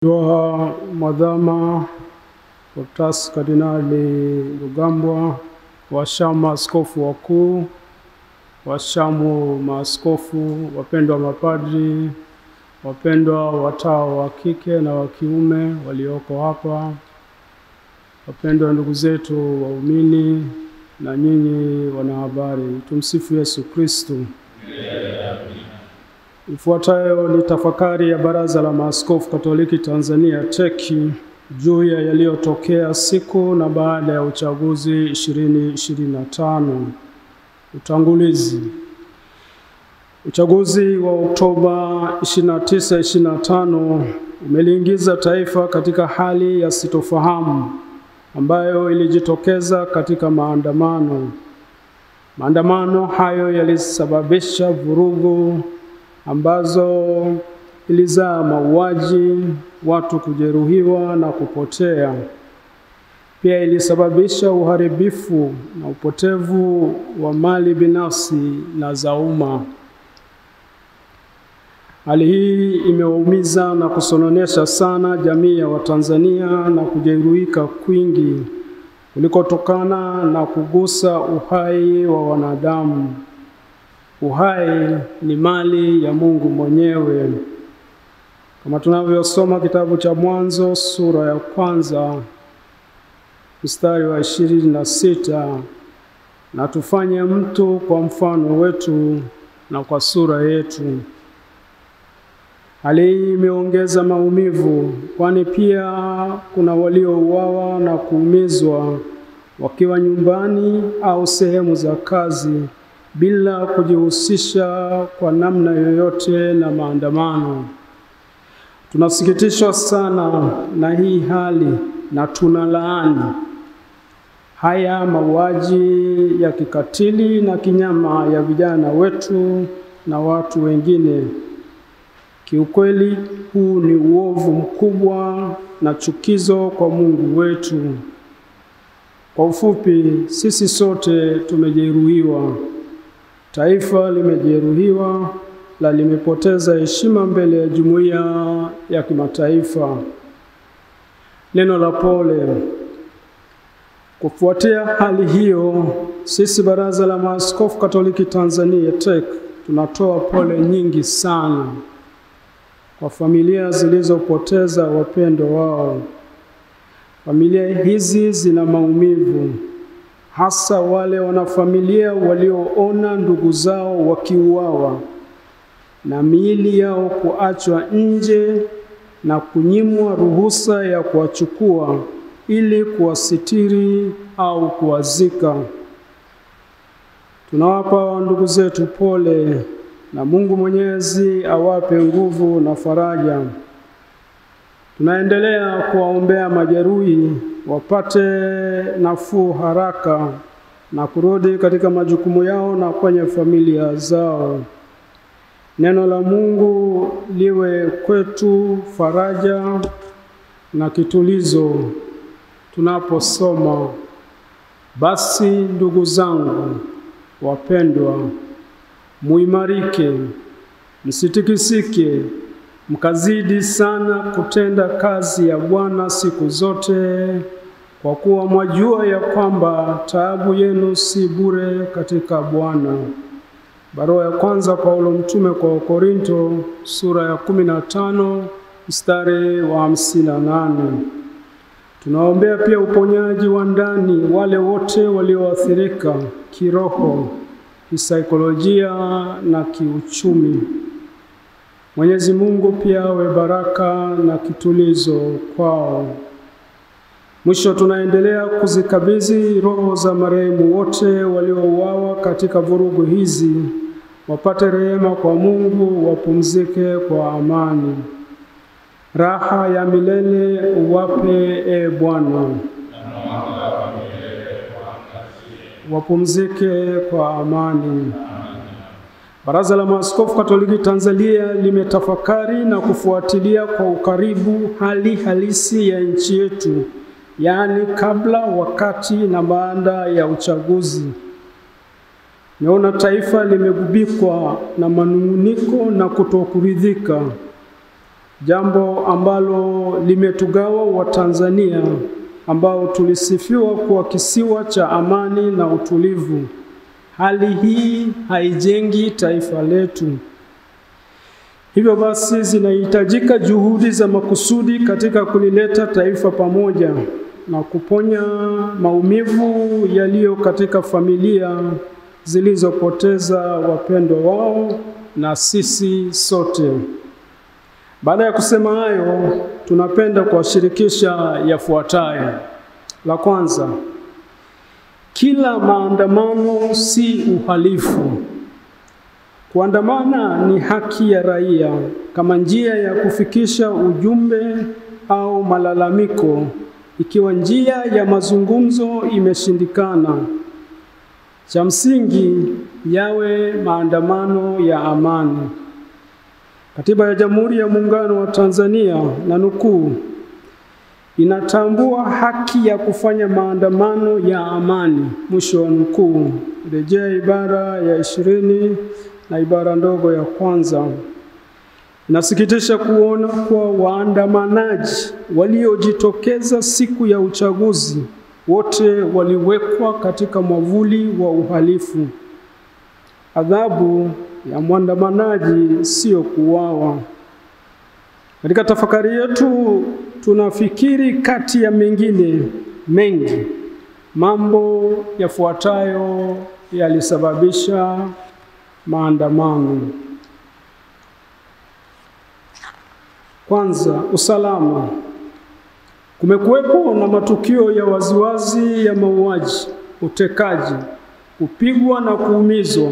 Dua Mwadhama Protas Kardinali Rugambwa, washamu askofu wakuu, washamu maaskofu, wapendwa mapadri, wapendwa watawa wa kike na wa kiume walioko hapa, wapendwa ndugu zetu waumini na nyinyi wanahabari. Tumsifu Yesu Kristo. Ifuatayo ni tafakari ya Baraza la Maaskofu Katoliki Tanzania TEC juu ya yaliyotokea siku na baada ya uchaguzi 2025. Utangulizi. Uchaguzi wa Oktoba 29, 2025 umeliingiza taifa katika hali ya sitofahamu ambayo ilijitokeza katika maandamano. Maandamano hayo yalisababisha vurugu ambazo ilizaa mauaji, watu kujeruhiwa na kupotea. Pia ilisababisha uharibifu na upotevu wa mali binafsi na za umma. Hali hii imewaumiza na kusononesha sana jamii ya Watanzania na kujeruhika kwingi kulikotokana na kugusa uhai wa wanadamu. Uhai ni mali ya Mungu mwenyewe. Kama tunavyosoma kitabu cha Mwanzo sura ya 1 mstari wa 26, na tufanye mtu kwa mfano wetu na kwa sura yetu. Hali hii imeongeza maumivu, kwani pia kuna waliouawa na kuumizwa wakiwa nyumbani au sehemu za kazi bila kujihusisha kwa namna yoyote na maandamano. Tunasikitishwa sana na hii hali na tunalaani haya mauaji ya kikatili na kinyama ya vijana wetu na watu wengine. Kiukweli huu ni uovu mkubwa na chukizo kwa Mungu wetu. Kwa ufupi, sisi sote tumejeruhiwa. Taifa limejeruhiwa na limepoteza heshima mbele ya jumuiya ya kimataifa. Neno la pole. Kufuatia hali hiyo, sisi Baraza la Maaskofu Katoliki Tanzania TEC tunatoa pole nyingi sana kwa familia zilizopoteza wapendwa wao. Familia hizi zina maumivu, hasa wale wanafamilia walioona ndugu zao wakiuawa na miili yao kuachwa nje na kunyimwa ruhusa ya kuwachukua ili kuwasitiri au kuwazika. Tunawapa ndugu zetu pole na Mungu Mwenyezi awape nguvu na faraja. Tunaendelea kuwaombea majeruhi wapate nafuu haraka na kurudi katika majukumu yao na kwenye familia zao. Neno la Mungu liwe kwetu faraja na kitulizo tunaposoma. Basi ndugu zangu wapendwa, muimarike, msitikisike, mkazidi sana kutenda kazi ya Bwana siku zote, kwa kuwa mwajua ya kwamba taabu yenu si bure katika Bwana. Barua ya kwanza Paulo mtume kwa Wakorinto sura ya 15 mstari wa 58. Tunaombea pia uponyaji wa ndani wale wote walioathirika kiroho, kisaikolojia na kiuchumi. Mwenyezi Mungu pia awe baraka na kitulizo kwao. Mwisho, tunaendelea kuzikabidhi roho za marehemu wote waliouawa katika vurugu hizi, wapate rehema kwa Mungu, wapumzike kwa amani. Raha ya milele uwape, e Bwana. Wapumzike kwa amani. Baraza la Maaskofu Katoliki Tanzania limetafakari na kufuatilia kwa ukaribu hali halisi ya nchi yetu, yaani kabla, wakati na baada ya uchaguzi. Naona taifa limegubikwa na manunguniko na kutokuridhika. jambo ambalo limetugawa Watanzania ambao tulisifiwa kuwa kisiwa cha amani na utulivu. Hali hii haijengi taifa letu. Hivyo basi zinahitajika juhudi za makusudi katika kulileta taifa pamoja na kuponya maumivu yaliyo katika familia zilizopoteza wapendwa wao na sisi sote. Baada ya kusema hayo, tunapenda kuwashirikisha yafuatayo. La kwanza, kila maandamano si uhalifu. Kuandamana ni haki ya raia kama njia ya kufikisha ujumbe au malalamiko. Ikiwa njia ya mazungumzo imeshindikana, cha msingi yawe maandamano ya amani. Katiba ya Jamhuri ya Muungano wa Tanzania, na nukuu, inatambua haki ya kufanya maandamano ya amani, mwisho wa nukuu. Rejea ibara ya 20 na ibara ndogo ya kwanza. Inasikitisha kuona kuwa waandamanaji waliojitokeza siku ya uchaguzi wote waliwekwa katika mwavuli wa uhalifu. Adhabu ya mwandamanaji sio kuuawa. Katika tafakari yetu tunafikiri kati ya mengine mengi mambo yafuatayo yalisababisha maandamano. Kwanza, usalama. Kumekuwepo na matukio ya waziwazi ya mauaji, utekaji, kupigwa na kuumizwa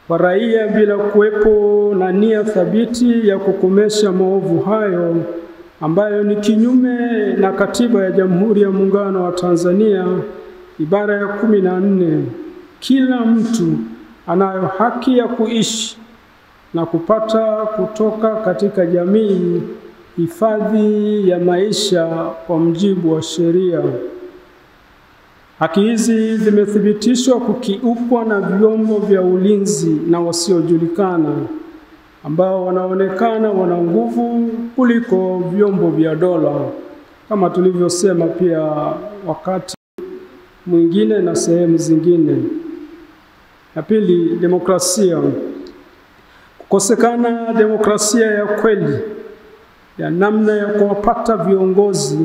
kwa raia bila kuwepo na nia thabiti ya kukomesha maovu hayo, ambayo ni kinyume na Katiba ya Jamhuri ya Muungano wa Tanzania ibara ya 14. Kila mtu anayo haki ya kuishi na kupata kutoka katika jamii hifadhi ya maisha kwa mujibu wa sheria. Haki hizi zimethibitishwa kukiukwa na vyombo vya ulinzi na wasiojulikana ambao wanaonekana wana nguvu kuliko vyombo vya dola, kama tulivyosema pia wakati mwingine na sehemu zingine. Ya pili, demokrasia. Kukosekana demokrasia ya kweli ya namna ya kuwapata viongozi.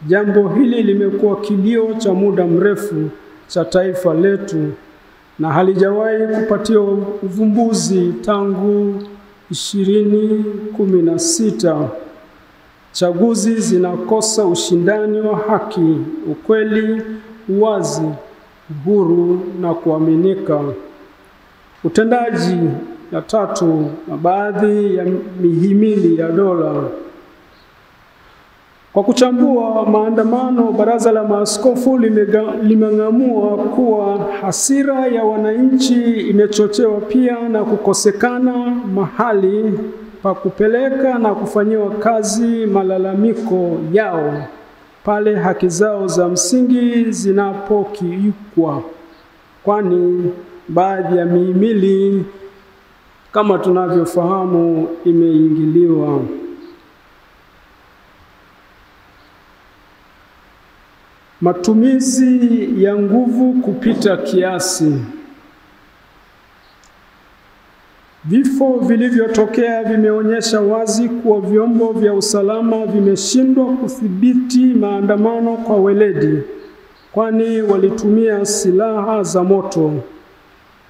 Jambo hili limekuwa kilio cha muda mrefu cha taifa letu na halijawahi kupatiwa uvumbuzi tangu 2016. Chaguzi zinakosa ushindani wa haki, ukweli, uwazi, uhuru na kuaminika. Utendaji. Ya tatu, na baadhi ya mihimili ya dola. Kwa kuchambua maandamano, Baraza la Maaskofu limeng'amua kuwa hasira ya wananchi imechochewa pia na kukosekana mahali pa kupeleka na kufanyiwa kazi malalamiko yao pale haki zao za msingi zinapokiukwa, kwani baadhi ya mihimili kama tunavyofahamu imeingiliwa. Matumizi ya nguvu kupita kiasi. Vifo vilivyotokea vimeonyesha wazi kuwa vyombo vya usalama vimeshindwa kudhibiti maandamano kwa weledi, kwani walitumia silaha za moto.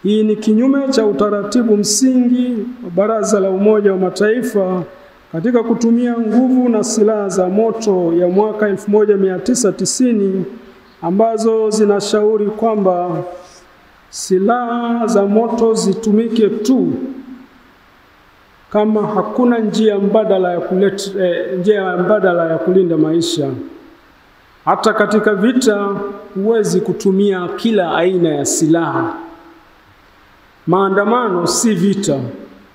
Hii ni kinyume cha utaratibu msingi wa Baraza la Umoja wa Mataifa katika kutumia nguvu na silaha za moto ya mwaka 1990 ambazo zinashauri kwamba silaha za moto zitumike tu kama hakuna njia mbadala ya kulinda maisha. Hata katika vita huwezi kutumia kila aina ya silaha. Maandamano si vita,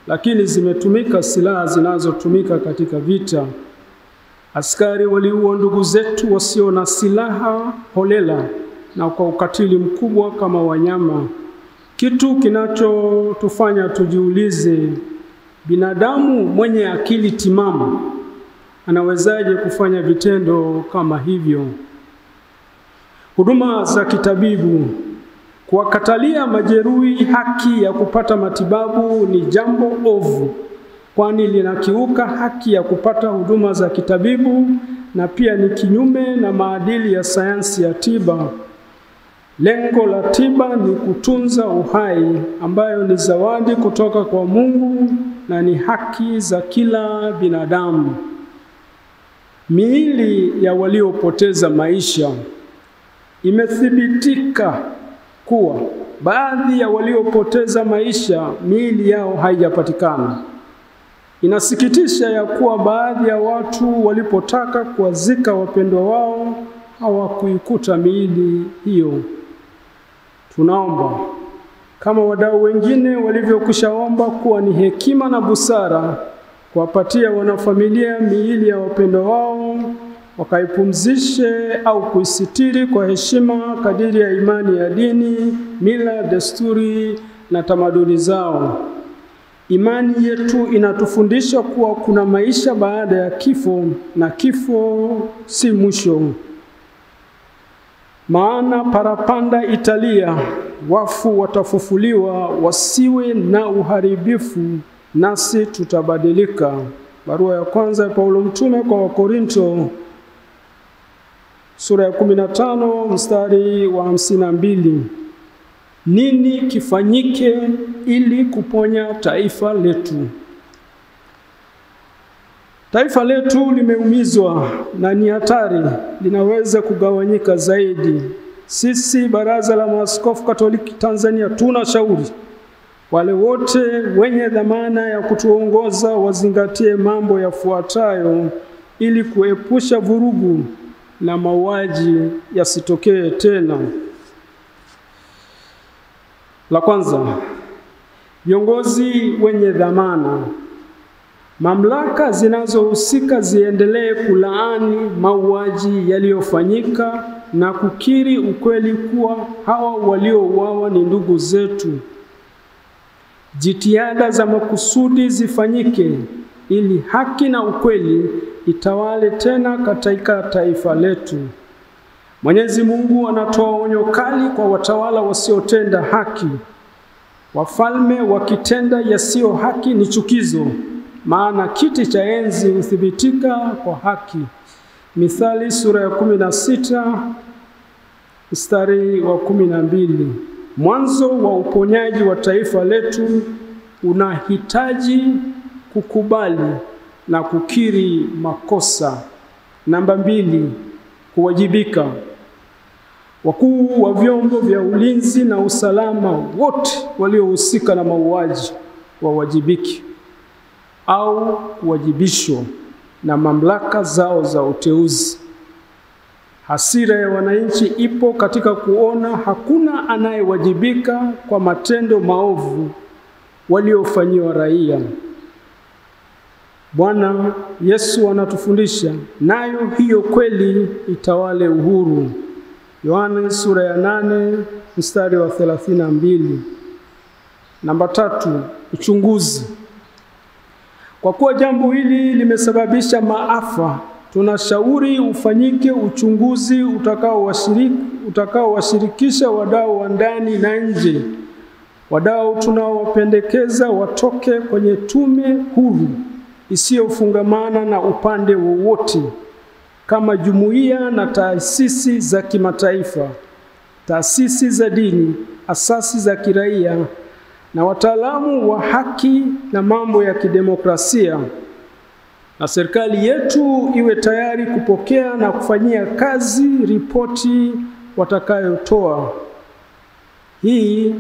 lakini zimetumika silaha zinazotumika katika vita. Askari waliua ndugu zetu wasio na silaha holela na kwa ukatili mkubwa kama wanyama. Kitu kinachotufanya tujiulize Binadamu mwenye akili timamu anawezaje kufanya vitendo kama hivyo? Huduma za kitabibu. Kuwakatalia majeruhi haki ya kupata matibabu ni jambo ovu, kwani linakiuka haki ya kupata huduma za kitabibu na pia ni kinyume na maadili ya sayansi ya tiba. Lengo la tiba ni kutunza uhai, ambayo ni zawadi kutoka kwa Mungu na ni haki za kila binadamu. Miili ya waliopoteza maisha. Imethibitika kuwa baadhi ya waliopoteza maisha miili yao haijapatikana. Inasikitisha ya kuwa baadhi ya watu walipotaka kuwazika wapendwa wao hawakuikuta miili hiyo. Tunaomba kama wadau wengine walivyokwishaomba kuwa ni hekima na busara kuwapatia wanafamilia miili ya wapendwa wao, wakaipumzishe au kuisitiri kwa heshima kadiri ya imani ya dini, mila, desturi na tamaduni zao. Imani yetu inatufundisha kuwa kuna maisha baada ya kifo na kifo si mwisho. Maana parapanda italia, wafu watafufuliwa, wasiwe na uharibifu, nasi tutabadilika. Barua ya kwanza ya Paulo mtume kwa Wakorinto, sura ya 15 mstari wa 52. Nini kifanyike ili kuponya taifa letu? Taifa letu limeumizwa na ni hatari, linaweza kugawanyika zaidi. Sisi Baraza la Maaskofu Katoliki Tanzania tunashauri wale wote wenye dhamana ya kutuongoza wazingatie mambo yafuatayo ili kuepusha vurugu na mauaji yasitokee tena. La kwanza, viongozi wenye dhamana. Mamlaka zinazohusika ziendelee kulaani mauaji yaliyofanyika na kukiri ukweli kuwa hawa waliouawa ni ndugu zetu. Jitihada za makusudi zifanyike ili haki na ukweli itawale tena katika taifa letu. Mwenyezi Mungu anatoa onyo kali kwa watawala wasiotenda haki. Wafalme wakitenda yasiyo haki ni chukizo, maana kiti cha enzi huthibitika kwa haki. Mithali sura ya 16 mstari wa 12. Mwanzo wa uponyaji wa taifa letu unahitaji kukubali na kukiri makosa. Namba 2, kuwajibika. Wakuu wa vyombo vya ulinzi na usalama wote waliohusika na mauaji wawajibiki au kuwajibishwa na mamlaka zao za uteuzi. Hasira ya wananchi ipo katika kuona hakuna anayewajibika kwa matendo maovu waliofanyiwa raia. Bwana Yesu anatufundisha, nayo hiyo kweli itawale uhuru. Yohana sura ya 8 mstari wa 32. Namba 3, uchunguzi. Kwa kuwa jambo hili limesababisha maafa, tunashauri ufanyike uchunguzi utakaowashirikisha wadau wa ndani na nje. Wadau tunaowapendekeza watoke kwenye tume huru isiyofungamana na upande wowote, kama jumuiya na taasisi za kimataifa, taasisi za dini, asasi za kiraia na wataalamu wa haki na mambo ya kidemokrasia. Na serikali yetu iwe tayari kupokea na kufanyia kazi ripoti watakayotoa. Hii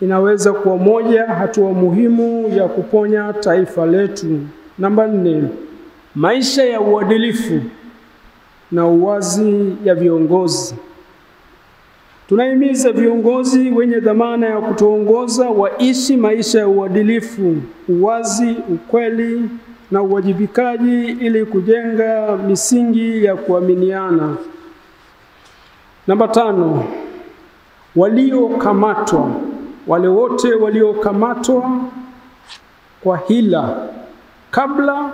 inaweza kuwa moja hatua muhimu ya kuponya taifa letu. Namba 4, maisha ya uadilifu na uwazi ya viongozi. Tunahimiza viongozi wenye dhamana ya kutuongoza waishi maisha ya uadilifu, uwazi, ukweli na uwajibikaji ili kujenga misingi ya kuaminiana. Namba 5, waliokamatwa. Wale wote waliokamatwa kwa hila kabla,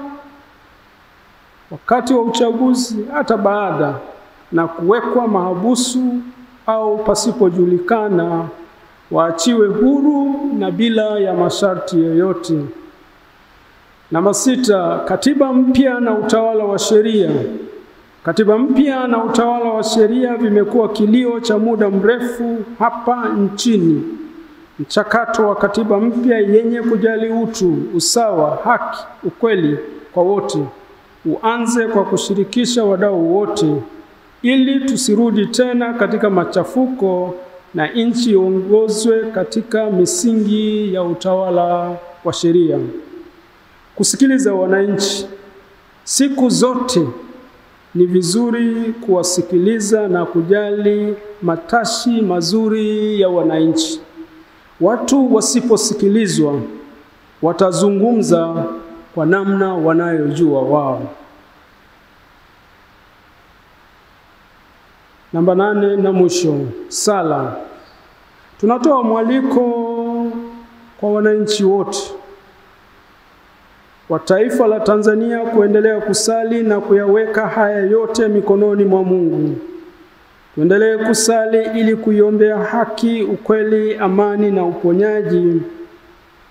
wakati wa uchaguzi, hata baada, na kuwekwa mahabusu au pasipojulikana, waachiwe huru na bila ya masharti yoyote. Namba 6, katiba mpya na utawala wa sheria. Katiba mpya na utawala wa sheria vimekuwa kilio cha muda mrefu hapa nchini. Mchakato wa katiba mpya yenye kujali utu, usawa, haki, ukweli kwa wote uanze kwa kushirikisha wadau wote, ili tusirudi tena katika machafuko na nchi iongozwe katika misingi ya utawala wa sheria. Kusikiliza wananchi. Siku zote ni vizuri kuwasikiliza na kujali matashi mazuri ya wananchi. Watu wasiposikilizwa watazungumza kwa namna wanayojua wao. Namba 8 na mwisho, sala. Tunatoa mwaliko kwa wananchi wote wa taifa la Tanzania kuendelea kusali na kuyaweka haya yote mikononi mwa Mungu. Tuendelee kusali ili kuiombea haki, ukweli, amani na uponyaji,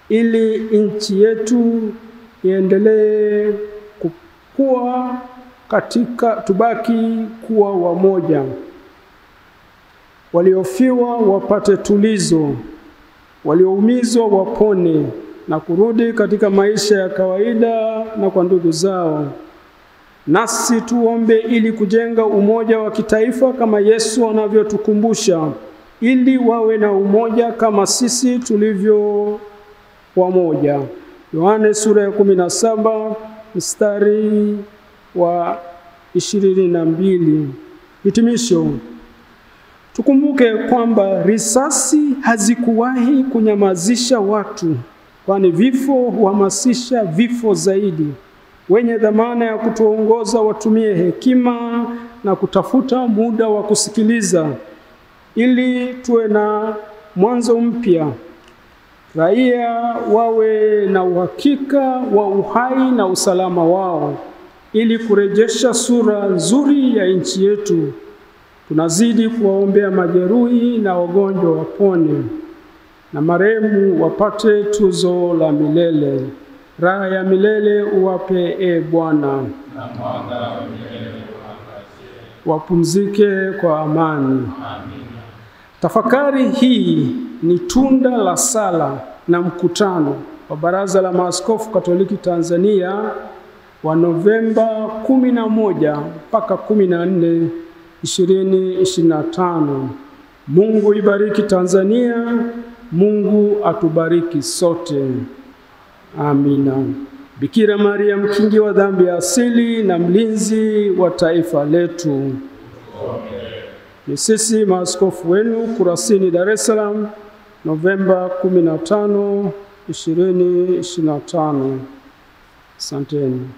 ili nchi yetu iendelee kukua tubaki kuwa wamoja. Waliofiwa wapate tulizo, walioumizwa wapone na kurudi katika maisha ya kawaida na kwa ndugu zao. Nasi tuombe ili kujenga umoja wa kitaifa kama Yesu anavyotukumbusha, ili wawe na umoja kama sisi tulivyo wamoja. Yohane sura ya 17 mstari wa 22. Hitimisho. Tukumbuke kwamba risasi hazikuwahi kunyamazisha watu, kwani vifo huhamasisha vifo zaidi. Wenye dhamana ya kutuongoza watumie hekima na kutafuta muda wa kusikiliza, ili tuwe na mwanzo mpya. Raia wawe na uhakika wa uhai na usalama wao, ili kurejesha sura nzuri ya nchi yetu. Tunazidi kuwaombea majeruhi na wagonjwa wapone, na marehemu wapate tuzo la milele. Raha ya milele uwape, Bwana. Wapumzike kwa amani. Tafakari hii ni tunda la sala na mkutano wa Baraza la Maaskofu Katoliki Tanzania wa Novemba 11 mpaka 14, 2025. Mungu ibariki Tanzania. Mungu atubariki sote. Amina. Bikira Maria, mkingi wa dhambi ya asili na mlinzi wa taifa letu. Ni sisi maaskofu wenu Kurasini, Dar es Salaam, Novemba 15, 2025. Asanteni.